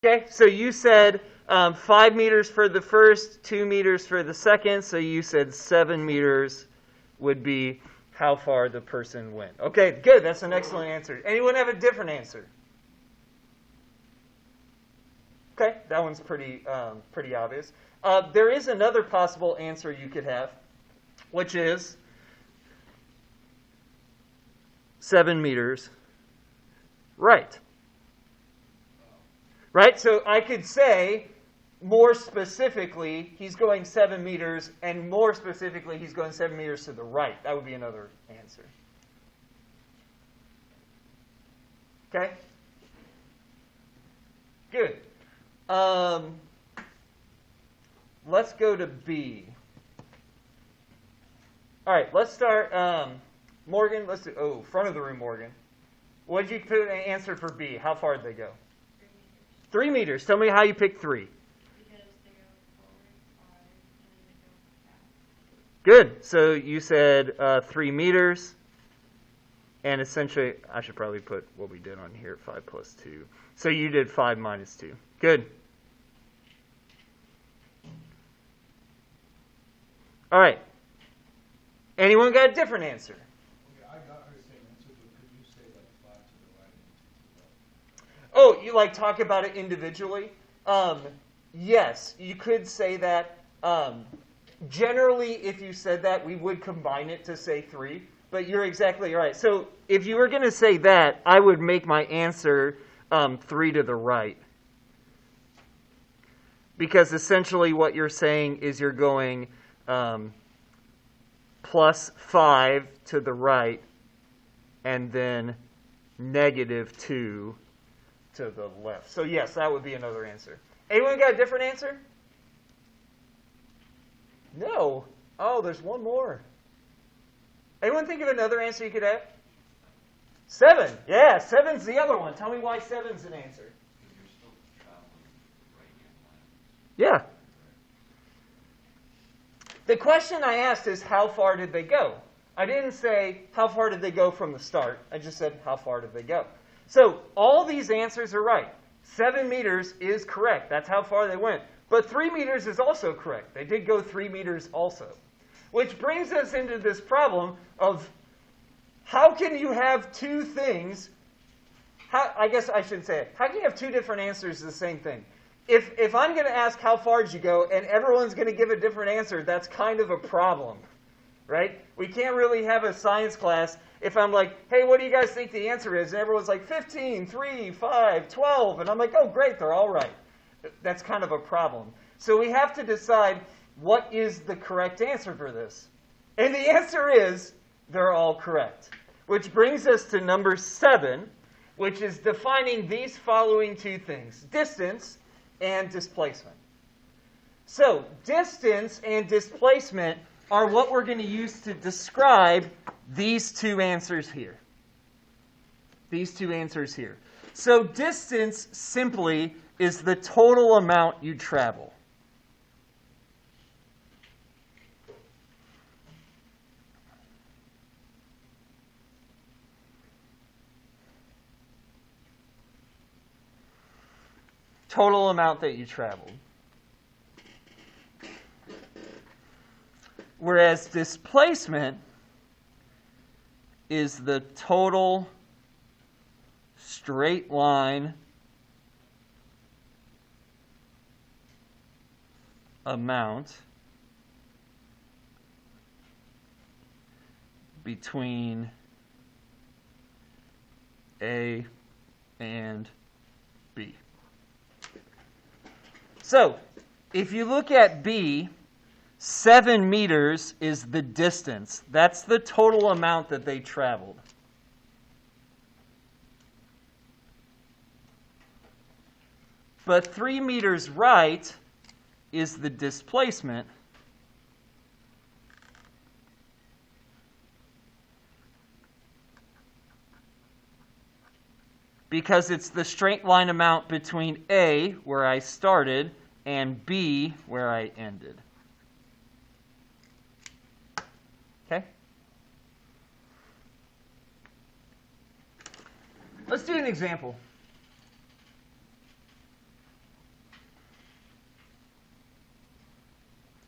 Okay, so you said 5 meters for the first, 2 meters for the second, so you said 7 meters would be how far the person went. Okay, good. That's an excellent answer. Anyone have a different answer? Okay, that one's pretty obvious. There is another possible answer you could have, which is 7 meters. Right. Right? So I could say, more specifically, he's going 7 meters, and more specifically, he's going 7 meters to the right. That would be another answer. Okay? Good. Let's go to B. All right, let's start. Morgan, let's do, front of the room, Morgan. What did you put an answer for B? How far did they go? 3 meters. Tell me how you picked 3. Because they go forward 5, and then they go back. Good. So you said 3 meters. And essentially, I should probably put what we did on here, 5 plus 2. So you did 5 minus 2. Good. All right. Anyone got a different answer? Okay, I got her same answer, but could you say like 5 to the right and 2 to the left? Oh, you like talk about it individually? Yes, you could say that. Generally, if you said that, we would combine it to say 3. But you're exactly right. So if you were going to say that, I would make my answer 3 to the right. Because essentially what you're saying is you're going plus 5 to the right and then negative 2 to the left. So yes, that would be another answer. Anyone got a different answer? No. Oh, there's one more. Anyone think of another answer you could have? 7. Yeah, 7's the other one. Tell me why 7's an answer. Because you're still traveling right-hand line. Yeah. The question I asked is how far did they go? I didn't say how far did they go from the start. I just said how far did they go. So all these answers are right. 7 meters is correct. That's how far they went. But 3 meters is also correct. They did go 3 meters also. Which brings us into this problem of how can you have two things, I guess I should say it, how can you have 2 different answers to the same thing? If I'm going to ask how far did you go and everyone's going to give a different answer, that's kind of a problem, right? We can't really have a science class if I'm like, hey, what do you guys think the answer is? And everyone's like 15, 3, 5, 12. And I'm like, oh, great, they're all right. That's kind of a problem. So we have to decide what is the correct answer for this. And the answer is they're all correct. Which brings us to number 7, which is defining these following 2 things, distance and displacement. So distance and displacement are what we're going to use to describe these 2 answers here. These 2 answers here. So distance simply is the total amount you travel. Total amount that you traveled. Whereas displacement is the total straight line amount between A and B. So, if you look at B, 7 meters is the distance. That's the total amount that they traveled. But 3 meters right is the displacement. Because it's the straight line amount between A, where I started, and B, where I ended. Okay? Let's do an example.